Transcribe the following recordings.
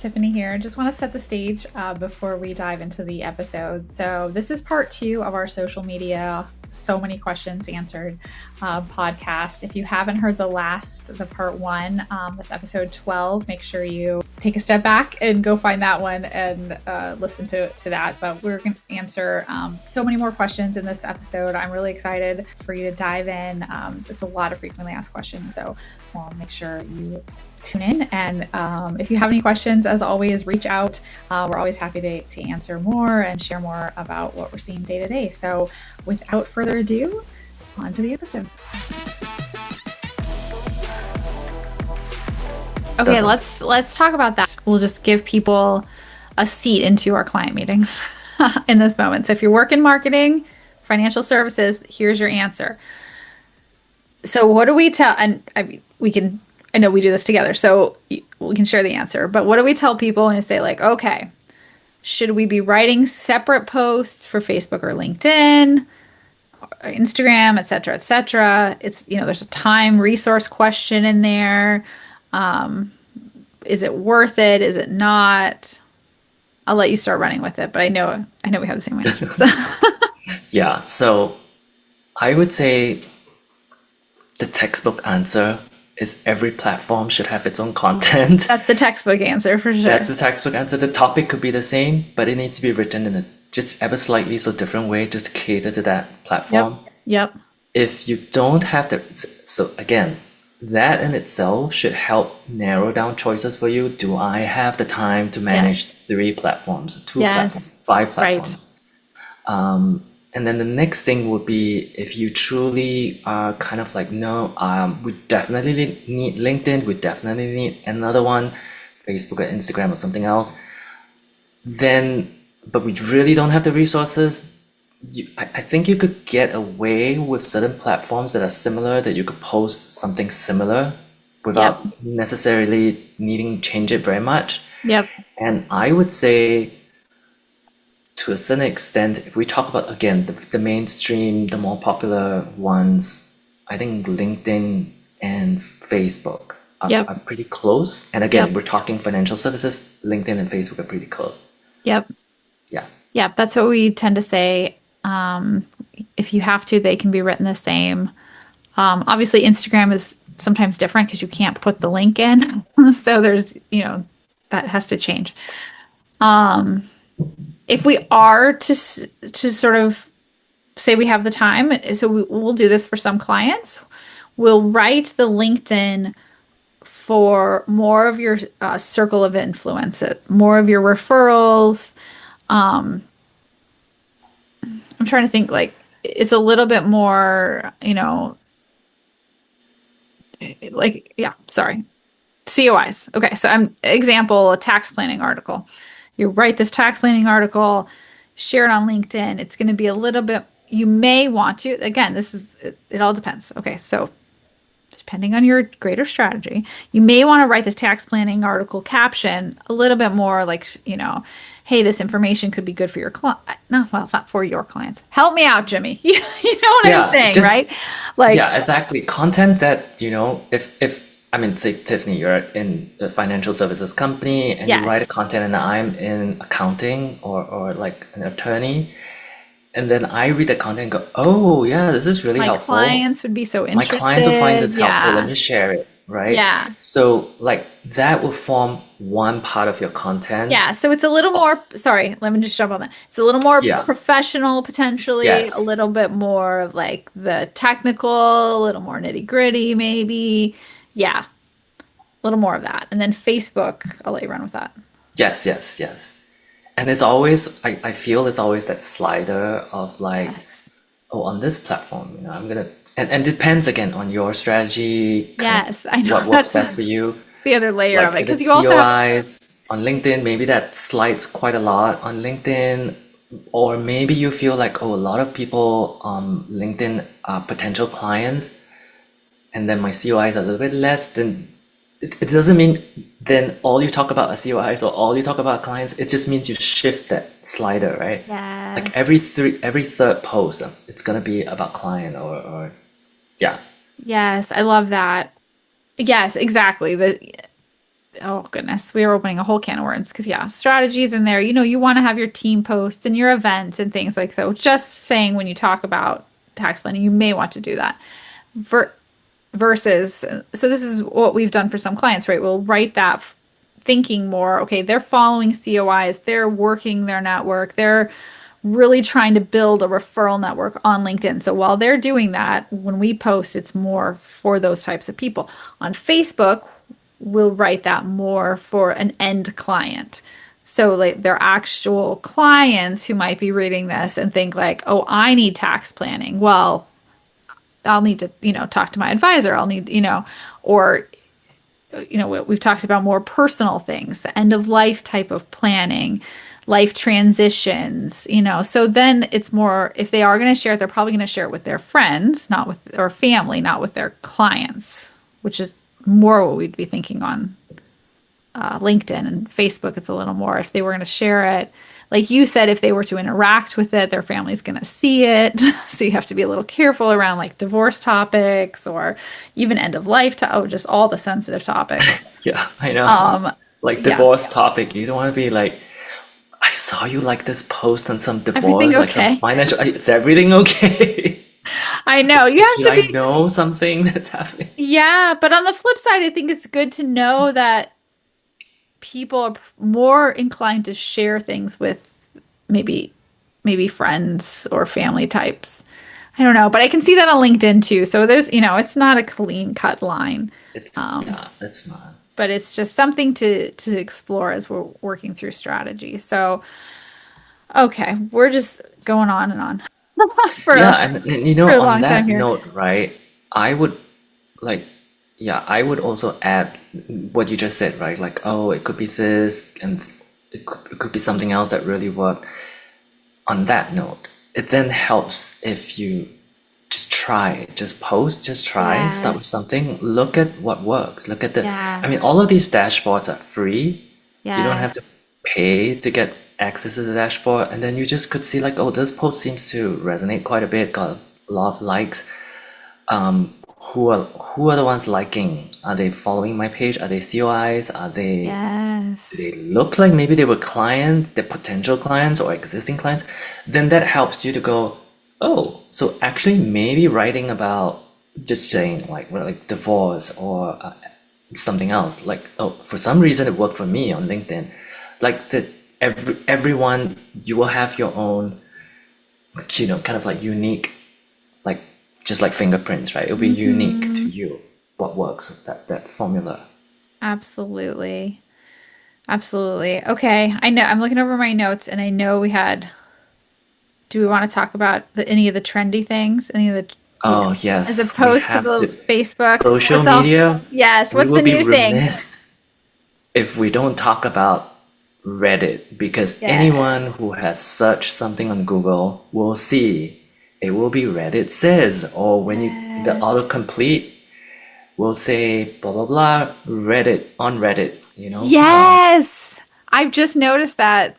Tiffany here. Just want to set the stage before we dive into the episode. So this is part 2 of our social media, so many questions answered podcast. If you haven't heard the part 1, that's episode 12, make sure you take a step back and go find that one and listen to that. But we're going to answer so many more questions in this episode. I'm really excited for you to dive in. There's a lot of frequently asked questions, so we'll make sure you tune in. And if you have any questions, as always, reach out. We're always happy to answer more and share more about what we're seeing day to day. So without further ado, on to the episode. Okay, let's talk about that. We'll just give people a seat into our client meetings in this moment. So if you work in marketing, financial services, here's your answer. So what do we tell, and I know we do this together, so we can share the answer, but what do we tell people and say like, okay, should we be writing separate posts for Facebook or LinkedIn, or Instagram, et cetera, et cetera? It's, there's a time resource question in there. Is it worth it? Is it not? I'll let you start running with it, but I know we have the same answer. Yeah, so I would say the textbook answer is every platform should have its own content. That's the textbook answer for sure. That's the textbook answer. The topic could be the same, but it needs to be written in a just ever slightly so different way just to cater to that platform. Yep. If you don't have so again, that in itself should help narrow down choices for you. Do I have the time to manage 3 platforms, 2 platforms, 5 platforms? Right. And then the next thing would be if you truly are kind of like, no, we definitely need LinkedIn, we definitely need another one, Facebook or Instagram or something else, then, but we really don't have the resources, I think you could get away with certain platforms that are similar, that you could post something similar without necessarily needing to change it very much. Yep. And I would say, to a certain extent, if we talk about, again, the mainstream, the more popular ones, I think LinkedIn and Facebook are pretty close. And again, we're talking financial services, LinkedIn and Facebook are pretty close. Yep. Yeah. Yeah, that's what we tend to say. If you have to, they can be written the same. Obviously, Instagram is sometimes different because you can't put the link in. So there's, that has to change. If we are to sort of say we have the time, so we'll do this for some clients, we'll write the LinkedIn for more of your circle of influence, more of your referrals. I'm trying to think, like, it's a little bit more, COIs. Okay, so example, a tax planning article. You write this tax planning article, share it on LinkedIn. It's going to be a little bit, you may want to, again, it all depends. Okay, so depending on your greater strategy, you may want to write this tax planning article caption a little bit more like, hey, this information could be good for your client. No, well, it's not for your clients. Help me out, Jimmy. You know what I'm saying, right? Like, yeah, exactly. Content that, say, Tiffany, you're in a financial services company and you write a content, and I'm in accounting or like an attorney. And then I read the content and go, oh, yeah, this is really helpful. My clients would be so interested. My clients will find this helpful. Let me share it, right? Yeah. So like that will form one part of your content. Yeah. So it's a little more, sorry, let me just jump on that. It's a little more professional, potentially, a little bit more of like the technical, a little more nitty gritty, maybe. Yeah. A little more of that. And then Facebook, I'll let you run with that. Yes. And it's always, I feel it's always that slider of like, on this platform, I'm going to, and depends again on your strategy. Yes, I know. What works best for you. The other layer of it. Because you also have on LinkedIn, maybe that slides quite a lot on LinkedIn, or maybe you feel like, a lot of people on LinkedIn are potential clients, and then my COIs are a little bit less, then it doesn't mean then all you talk about are COIs or all you talk about clients. It just means you shift that slider, right? Yeah. Like every third post, it's gonna be about client or yeah. Yes, I love that. Yes, exactly. oh goodness, we are opening a whole can of worms because yeah, strategies in there. You want to have your team posts and your events and things like so. Just saying when you talk about tax planning, you may want to do that. Ver versus, so this is what we've done for some clients, right? We'll write that thinking more, okay, they're following COIs, they're working their network, they're really trying to build a referral network on LinkedIn. So while they're doing that, when we post, it's more for those types of people. On Facebook, we'll write that more for an end client. So like their actual clients who might be reading this and think like, oh, I need tax planning. Well, I'll need to, talk to my advisor. I'll need, or we've talked about more personal things, end of life type of planning, life transitions, so then it's more, if they are going to share it, they're probably going to share it with their friends, not with, or family, not with their clients, which is more what we'd be thinking on LinkedIn. And Facebook, it's a little more if they were going to share it. Like you said, if they were to interact with it, their family's going to see it. So you have to be a little careful around like divorce topics or even end of life, just all the sensitive topics. Yeah, I know. Like Yeah. divorce topic, you don't want to be like, I saw you like this post on some Everything divorce, like some okay? financial. Is everything okay? I know. You have Should to I be, know something that's happening? yeah, but on the flip side, I think it's good to know that people are more inclined to share things with maybe friends or family types. I don't know, but I can see that on LinkedIn too. So there's, it's not a clean cut line, Yeah, it's not. but it's just something to explore as we're working through strategy. So, okay, we're just going on and on for Yeah, a, and for a on long time that here. note, right? I would like, yeah, I would also add what you just said, right? Like, oh, it could be this, and it could be something else that really worked. On that note, it then helps if you just try it, just post, just try, start with Yes. something, look at what works, look at I Yeah. mean, all of these dashboards are free. You don't have to Yes. pay to get access to the dashboard, and then you just could see like, oh, this post seems to resonate quite a bit, got a lot of likes. Who are the ones liking? Are they following my page? Are they COIs? Do they Yes. look like maybe they were clients, they're potential clients or existing clients? Then that helps you to go, oh, so actually maybe writing about just saying like divorce or something else. Like, oh, for some reason it worked for me on LinkedIn. Like everyone, you will have your own, kind of like unique, like just like fingerprints, right? It'll be unique to Hmm. you what works, that formula. Absolutely. Absolutely. Okay. I know I'm looking over my notes and I know we had, do we want to talk about any of the trendy things? Any of the, Oh, as yes, we opposed to have the to. Facebook? Social What's all, media, yes, we what's will the be new thing? remiss if we don't talk about Reddit because anyone Yes. who has searched something on Google will see it will be Reddit says, or when the Yes. autocomplete will say blah blah blah Reddit on Reddit, Yes. I've just noticed that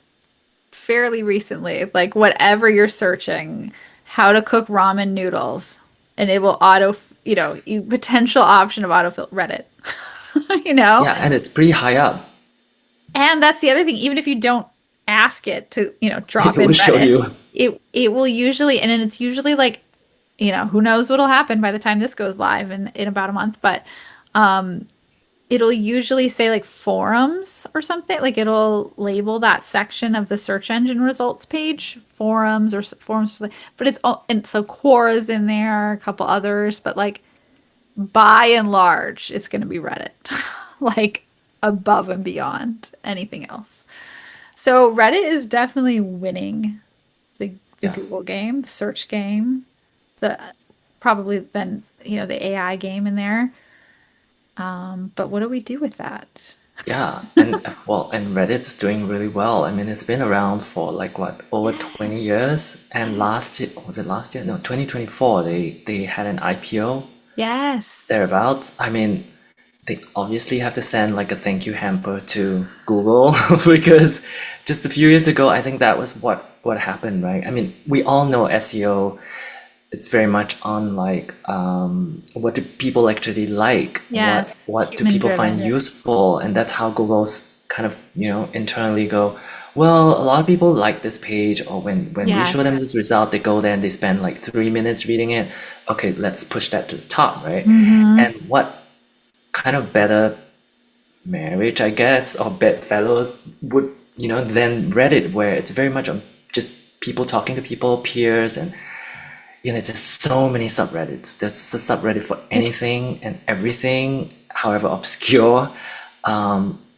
fairly recently. Like whatever you're searching, how to cook ramen noodles, and it will potential option of autofill Reddit. You know? Yeah, and it's pretty high up. And that's the other thing, even if you don't ask it to, It drop will in show Reddit, you. it will usually, and then it's usually like, who knows what'll happen by the time this goes live in about a month, but it'll usually say like forums or something. Like it'll label that section of the search engine results page, forums or forums, or something. But it's all, and so Quora's in there, a couple others, but like by and large, it's going to be Reddit, like above and beyond anything else. So Reddit is definitely winning the Yeah. Google game, the search game, the probably then the AI game in there. But what do we do with that? Yeah, and well, and Reddit's doing really well. I mean, it's been around for like what, over 20 Yes. years. And last year, was it last year? No, 2024, they had an IPO Yes. thereabouts. I mean, they obviously have to send like a thank you hamper to Google because just a few years ago, I think that was what happened, right? I mean, we all know SEO. it's very much on like what do people actually like, Yes, what do human people find driven. useful, and that's how Google's kind of internally go, well, a lot of people like this page, or when we show Yes. them this result, they go there and they spend like 3 minutes reading it. Okay, let's push that to the top, right? Mm-hmm. And what kind of better marriage, I guess, or bedfellows would, than Reddit, where it's very much on just people talking to people, peers, and there's so many subreddits. There's a subreddit for It's anything and everything, however obscure.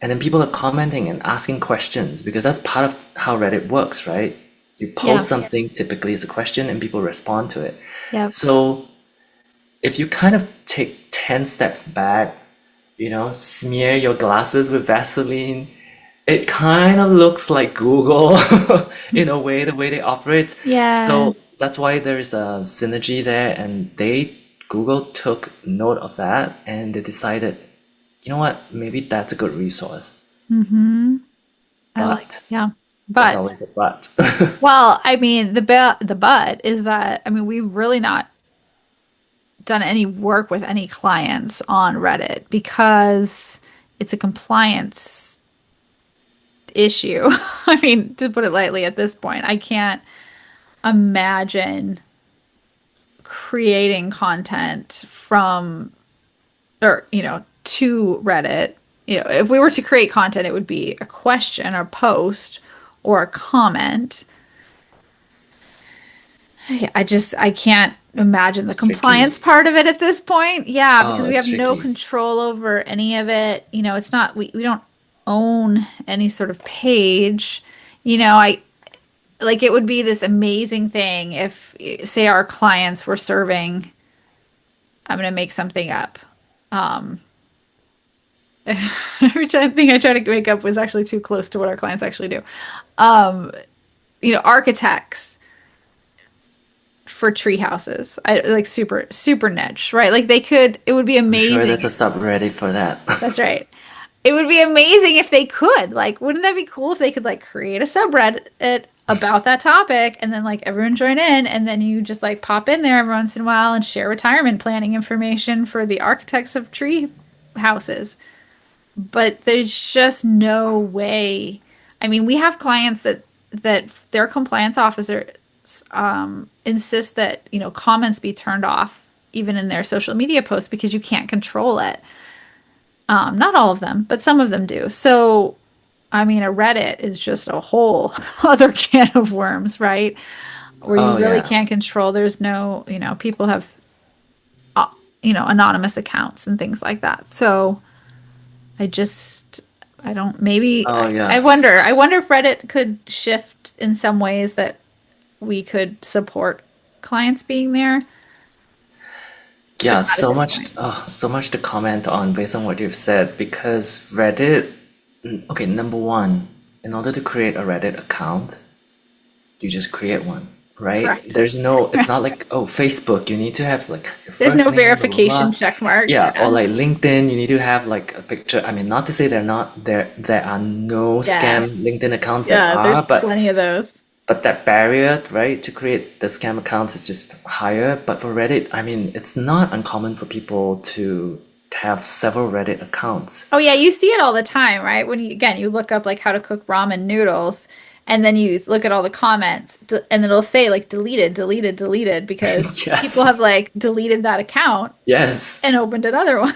And then people are commenting and asking questions because that's part of how Reddit works, right? You yeah. post something, typically it's a question, and people respond to it. Yep. So if you kind of take 10 steps back, smear your glasses with Vaseline, it kind of looks like Google in a way, the way they operate. So Yes. that's why there's a synergy there, and Google took note of that and they decided, you know what, maybe that's a good resource. Mm-hmm. I like, But yeah. there's But always a but. well, I mean, the but is that I mean, we've really not done any work with any clients on Reddit because it's a compliance issue. I mean, to put it lightly at this point, I can't imagine creating content from or, to Reddit. If we were to create content, it would be a question or post or a comment. I can't imagine the It's compliance tricky. part of it at this point. Yeah, Oh, because we it's have no tricky. control over any of it. It's not, we don't own any sort of page. I like it would be this amazing thing if, say, our clients were serving, I'm going to make something up. Which I think I try to make up was actually too close to what our clients actually do. Architects for tree houses. I like super super niche, right? Like it would be I'm sure there's amazing. a subreddit for that. That's right. It would be amazing if they could. Like, wouldn't that be cool if they could like create a subreddit about that topic and then like everyone join in and then you just like pop in there every once in a while and share retirement planning information for the architects of tree houses. But there's just no way. I mean, we have clients that their compliance officers insist that comments be turned off even in their social media posts because you can't control it. Not all of them, but some of them do. So, I mean, a Reddit is just a whole other can of worms, right? Where you Oh really yeah. can't control. There's no, people have, anonymous accounts and things like that. So. I just, I don't, maybe, Oh I yes. wonder. I wonder if Reddit could shift in some ways that we could support clients being there, but Yeah, not at this point. so much to comment on based on what you've said, because Reddit, okay, number one, in order to create a Reddit account, you just create one, right? Correct. There's no, it's not like, oh, Facebook, you need to have like your There's first no name, blah, blah, verification blah. check mark. Yeah, or Yeah. like LinkedIn, you need to have like a picture. I mean, not to say there are no Yeah. scam LinkedIn accounts, there Yeah. There's are, plenty of those. but that barrier, right, to create the scam accounts is just higher. But for Reddit, I mean, it's not uncommon for people to have several Reddit accounts. Oh yeah, you see it all the time, right? When you look up like how to cook ramen noodles, and then you look at all the comments, and it'll say like deleted, deleted, deleted because people Yes. have like deleted that account Yes. and opened another one.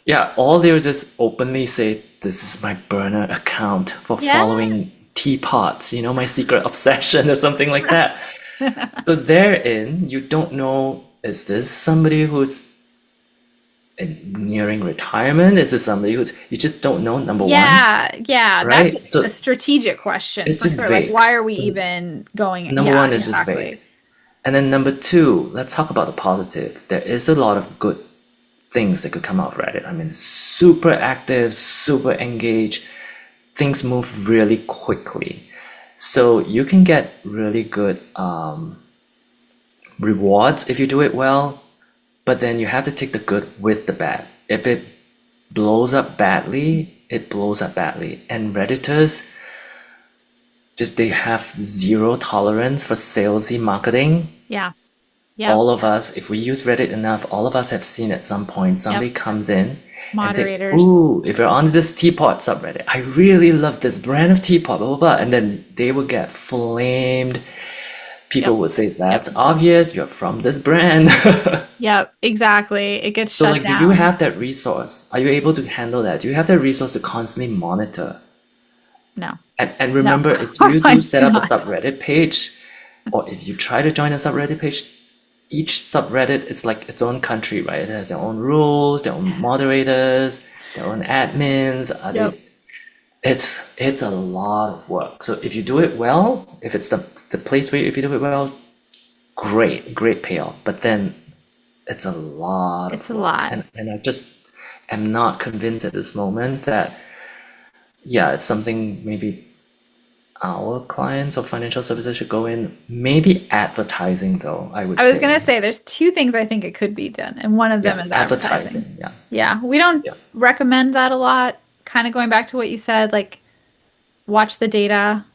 Yeah, all they'll just openly say, this is my burner account for Yeah. following teapots, my secret obsession or something like that. So therein, you don't know, is this somebody who's nearing retirement? Is this somebody you just don't know, number one, Yeah, yeah, that's right? a So strategic question it's for just sure. Like, vague. why are we So even going? number Yeah, one is just vague. exactly. And then number two, let's talk about the positive. There is a lot of good things that could come out of Reddit. I mean, super active, super engaged. Things move really quickly. So you can get really good rewards if you do it well, but then you have to take the good with the bad. If it blows up badly, it blows up badly. And Redditors, just they have zero tolerance for salesy marketing. Yeah. Yep. All of us, if we use Reddit enough, all of us have seen at some point somebody Yep. comes in and say, Moderators. "Ooh, if you're on this teapot subreddit, I really love this brand of teapot, blah blah blah," and then they will get flamed. People Yep. would say, "That's Yep. obvious. You're from this brand." Yep. Exactly. It gets So shut like, do you down. have that resource? Are you able to handle that? Do you have that resource to constantly monitor? No. And No. remember, if I you do set do up a not. subreddit page, or if you try to join a subreddit page, each subreddit is like its own country, right? It has their own rules, their own moderators, their own admins. Yep. It's a lot of work. So if you do it well, if it's the place for you, if you do it well, great payoff. But then it's a lot It's of a work. lot. And I just am not convinced at this moment that, yeah, it's something maybe our clients or financial services should go in. Maybe advertising, though, I would I was gonna say. say there's two things I think it could be done, and one of them Yeah, is advertising. advertising. Yeah, Yeah, we don't yeah, recommend that a lot. Kind of going back to what you said, like watch the data.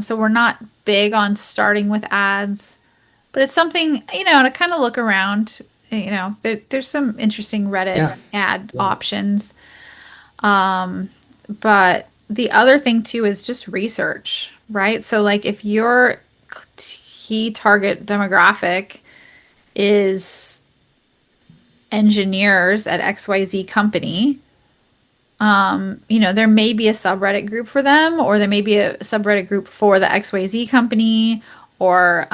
So we're not big on starting with ads, but it's something, to kind of look around. There's some interesting Reddit yeah, ad yeah. options. But the other thing too is just research, right? So like if your key target demographic is engineers at XYZ company, there may be a subreddit group for them, or there may be a subreddit group for the XYZ company, or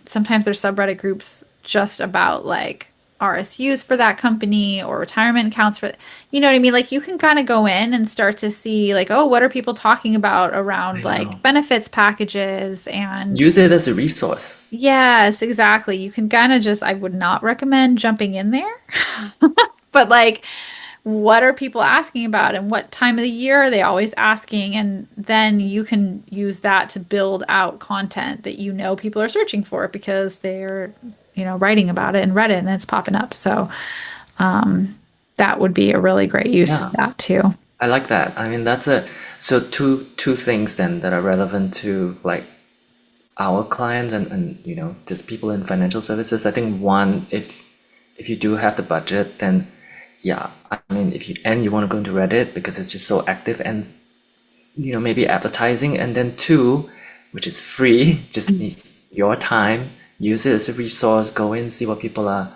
sometimes there's subreddit groups just about like RSUs for that company or retirement accounts for, you know what I mean? Like you can kind of go in and start to see like, oh, what are people talking about around I like know. benefits packages and Use it as a resource. yes, exactly. You can kind of just, I would not recommend jumping in there, but like what are people asking about and what time of the year are they always asking? And then you can use that to build out content that people are searching for because they're, writing about it in Reddit and it's popping up. So that would be a really great use of Yeah, that too. I like that. I mean, that's a so two things then that are relevant to like our clients and just people in financial services. I think one, if you do have the budget, then yeah, I mean, if you want to go into Reddit because it's just so active, and maybe advertising. And then two, which is free, just needs your time, use it as a resource, go in, see what people are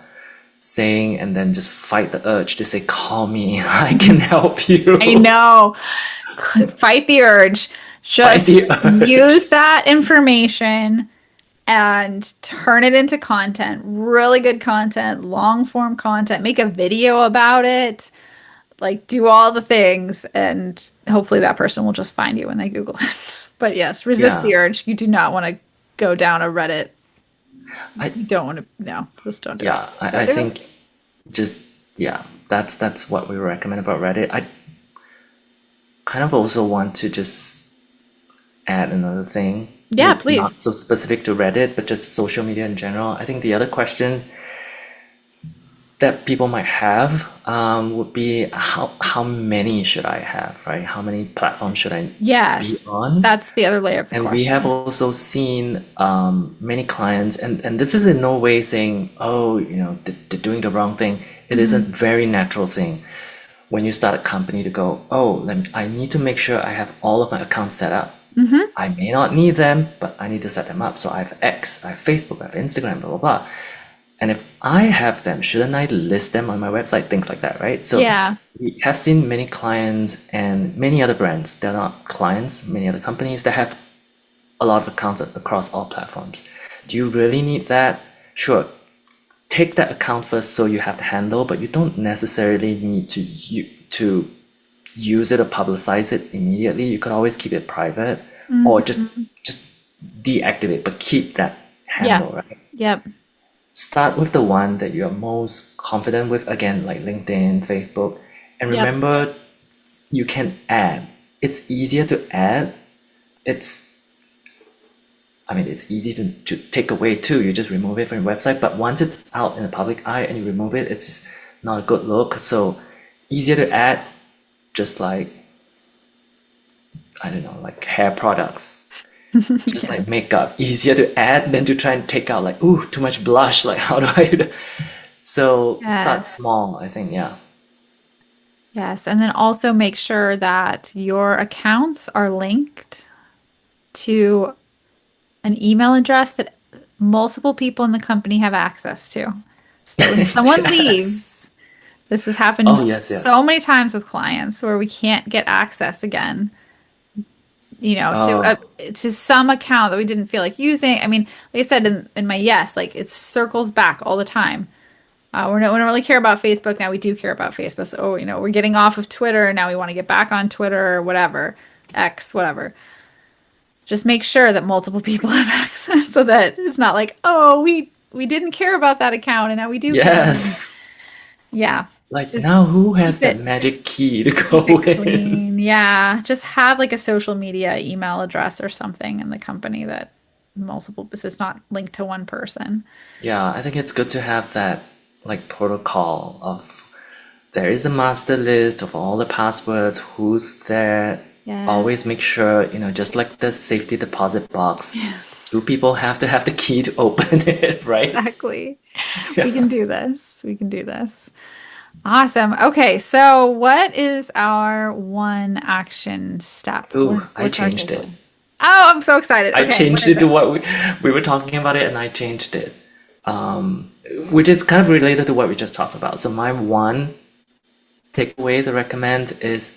saying, and then just fight the urge to say, call me, I can help you. I know. Fight the urge. Fight the Just urge. use that information and turn it into content, really good content, long form content, make a video about it, like do all the things, and hopefully that person will just find you when they Google it. But yes, resist Yeah, the urge. You do not want to go down a Reddit. I You don't want to, no, just don't do it. yeah, I, Don't I do it. think just yeah, that's what we recommend about Reddit. I kind of also want to just add another thing, Yeah, maybe not please. so specific to Reddit, but just social media in general. I think the other question that people might have would be how many should I have, right? How many platforms should I be Yes, on? that's the other layer of the And we have question. also seen many clients, and this is in no way saying, oh, they're doing the wrong thing. It is a Hmm. very natural thing when you start a company to go, oh, I need to make sure I have all of my accounts set up. Hmm. I may not need them, but I need to set them up. So I have X, I have Facebook, I have Instagram, blah, blah, blah. And if I have them, shouldn't I list them on my website? Things like that, right? So Yeah. we have seen many clients and many other brands, they're not clients, many other companies that have a lot of accounts across all platforms. Do you really need that? Sure, take that account first so you have the handle, but you don't necessarily need to use it or publicize it immediately. You could always keep it private or just Hmm. just deactivate, but keep that Yeah. handle, right? Yep. Start with the one that you're most confident with, again, like LinkedIn, Facebook, and Yep. remember you can add. It's easier to add. It's I mean, it's easy to take away too. You just remove it from your website, but once it's out in the public eye and you remove it, it's just not a good look. So easier to add, just like, I don't know, like hair products. Just Yeah. like makeup, easier to add than to try and take out. Like, ooh, too much blush. Like, how do I do that? So start Yes. small, I think. Yeah. Yes. And then also make sure that your accounts are linked to an email address that multiple people in the company have access to. So when someone Yes. leaves, this has happened Oh, yes, so yes. many times with clients where we can't get access again, Oh, to some account that we didn't feel like using. I mean, like I said in my yes, like it circles back all the time. We don't really care about Facebook now. We do care about Facebook. So, we're getting off of Twitter. Now we want to get back on Twitter or whatever, X, whatever. Just make sure that multiple people have access so that it's not like, oh, we didn't care about that account and now we do care. yes. Yeah, Like just now, who has keep that it magic key to keep it go in? clean. Yeah, just have like a social media email address or something in the company that multiple, this is not linked to one person. Yeah, I think it's good to have that like protocol of there is a master list of all the passwords, who's there. Always Yes. make sure, just like the safety deposit box, Yes. two people have to have the key to open it, right? Exactly. We can Yeah. do this. We can do this. Awesome. Okay, so what is our one action step? Ooh, I What's our changed it. takeaway? Oh, I'm so excited. I Okay, what changed is it to it? what we were talking about it, and I changed it, um, which is kind of related to what we just talked about. So my one takeaway to recommend is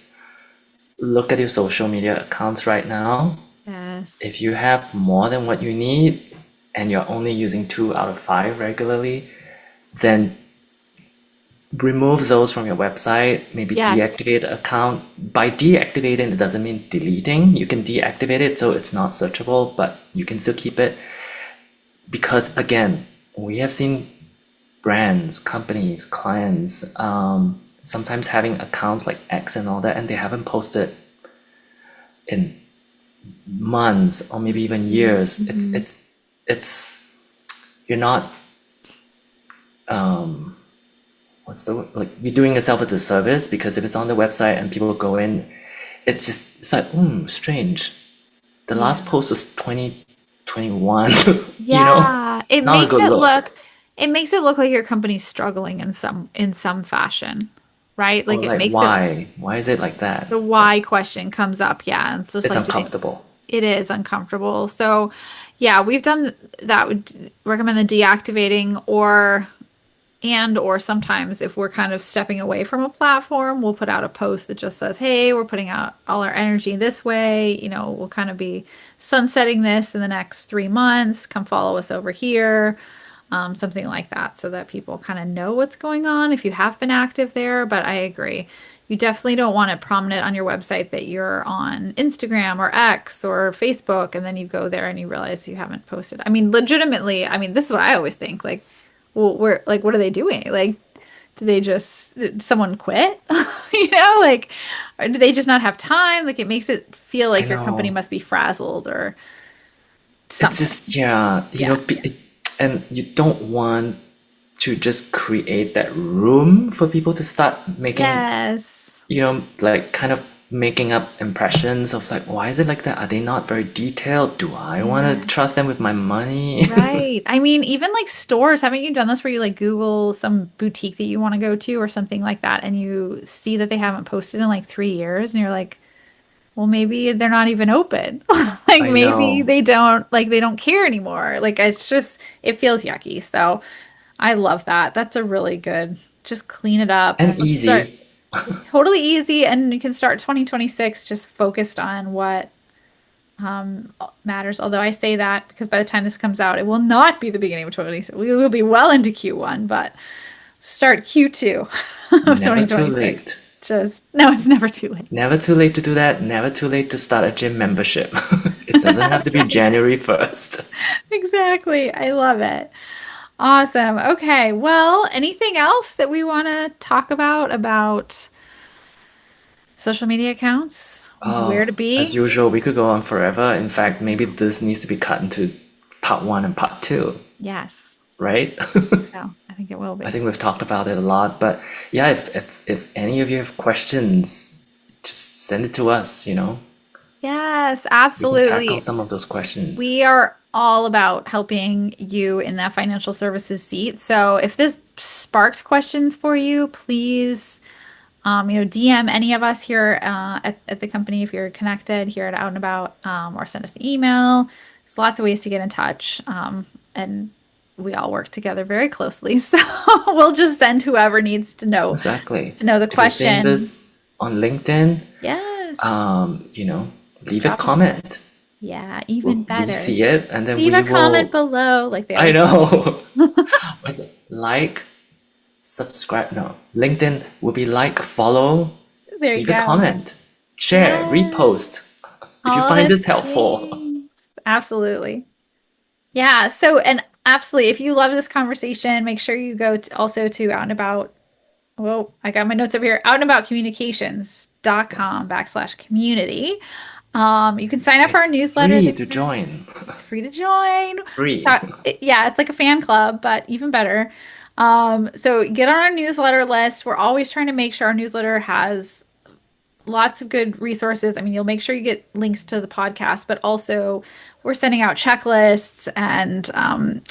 look at your social media accounts right now. Yes. If you have more than what you need and you're only using 2 out of 5 regularly, then remove those from your website, maybe Yes. deactivate an account. By deactivating, it doesn't mean deleting. You can deactivate it so it's not searchable, but you can still keep it. Because again, we have seen brands, companies, clients, sometimes having accounts like X and all that, and they haven't posted in months or maybe even years. Mhm. It's you're not what's the word? Like you're doing yourself a disservice because if it's on the website and people go in, it's like strange. The last Yeah. post was 2021. Yeah. It's not a good look. It makes it look like your company's struggling in some fashion, right? Or Like it like makes it why is it like that? the Like why question comes up. Yeah, and it's just it's like uncomfortable. it is uncomfortable. So, yeah, we've done that. Would recommend the deactivating or sometimes if we're kind of stepping away from a platform, we'll put out a post that just says, "Hey, we're putting out all our energy this way. We'll kind of be sunsetting this in the next 3 months. Come follow us over here." Something like that, so that people kind of know what's going on if you have been active there. But I agree. You definitely don't want it prominent on your website that you're on Instagram or X or Facebook, and then you go there and you realize you haven't posted. I mean, legitimately, I mean, this is what I always think. Like, well, what are they doing? Like, did someone quit? Like, or do they just not have time? Like, it makes it feel I like your company know. must be frazzled or It's something. just yeah, Yeah. and you don't want to just create that room for people to start making, Yes. like kind of making up impressions of like, why is it like that? Are they not very detailed? Do I want to Yeah. trust them with my money? Right. I mean, even like stores, haven't you done this where you like Google some boutique that you want to go to or something like that, and you see that they haven't posted in like 3 years, and you're like, well, maybe they're not even open. Like I maybe know. they don't care anymore. Like it feels yucky. So I love that. That's a really good, just clean it up. And Let's start easy. totally easy, and you can start 2026 just focused on what matters. Although I say that because by the time this comes out, it will not be the beginning of 2026. We will be well into Q1, but start Q2 of Never too 2026. late. Just no, it's never too late. Never too late to do that. Never too late to start a gym membership. It doesn't have to That's be right. January 1st. Exactly. I love it. Awesome. Okay. Well, anything else that we want to talk about social media accounts? Where Oh, to as be? usual, we could go on forever. In fact, maybe this needs to be cut into part one and part two, Yes, right? I think so. I think it will I be. think we've talked about it a lot, but yeah, if any of you have questions, just send it to us. Yes, We can tackle absolutely. some of those questions. We are all about helping you in that financial services seat. So if this sparked questions for you, please, DM any of us here at the company if you're connected here at Out and About, or send us an email. There's lots of ways to get in touch, and we all work together very closely. So we'll just send whoever needs Exactly. to know the If you're seeing question. this on LinkedIn, Yes, leave a drop us. comment. Yeah, We'll, even we better. see it and then Leave we a comment will. below, like they I always know. say. What's it? Like, subscribe. No, LinkedIn will be like, follow, There you leave a go. comment, share, Yes. repost. If you All find the this helpful. things. Absolutely. Yeah. So, and absolutely, if you love this conversation, make sure you go also to Out and About. Well, I got my notes over here. Outandaboutcommunications.com Yes. /community. You can sign up for our It's newsletter free to there. join. It's free to join. We Free. talk, yeah, it's like a fan club, but even better. So get on our newsletter list. We're always trying to make sure our newsletter has lots of good resources. I mean, you'll make sure you get links to the podcast, but also we're sending out checklists and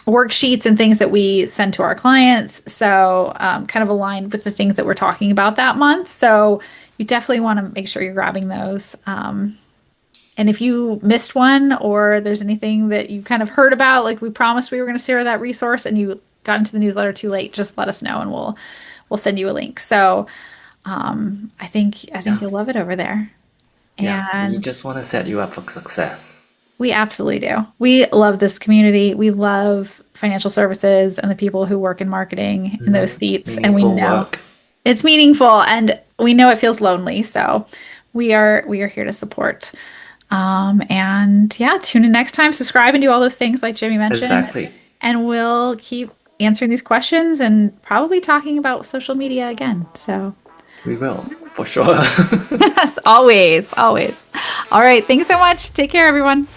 worksheets and things that we send to our clients. So, kind of aligned with the things that we're talking about that month. So, you definitely want to make sure you're grabbing those. And if you missed one or there's anything that you kind of heard about, like we promised we were going to share that resource and you got into the newsletter too late, just let us know and we'll send you a link. So, I think Yeah. you'll love it over there. Yeah. We And just want to set you up for success. we absolutely do. We love this community. We love financial services and the people who work in marketing in those It's seats. And we meaningful know work. it's meaningful and we know it feels lonely. So we are here to support. And yeah, tune in next time, subscribe and do all those things like Jimmy mentioned. Exactly. And we'll keep answering these questions and probably talking about social media again. So We will, for sure. yes, always, always. All right. Thanks so much. Take care, everyone.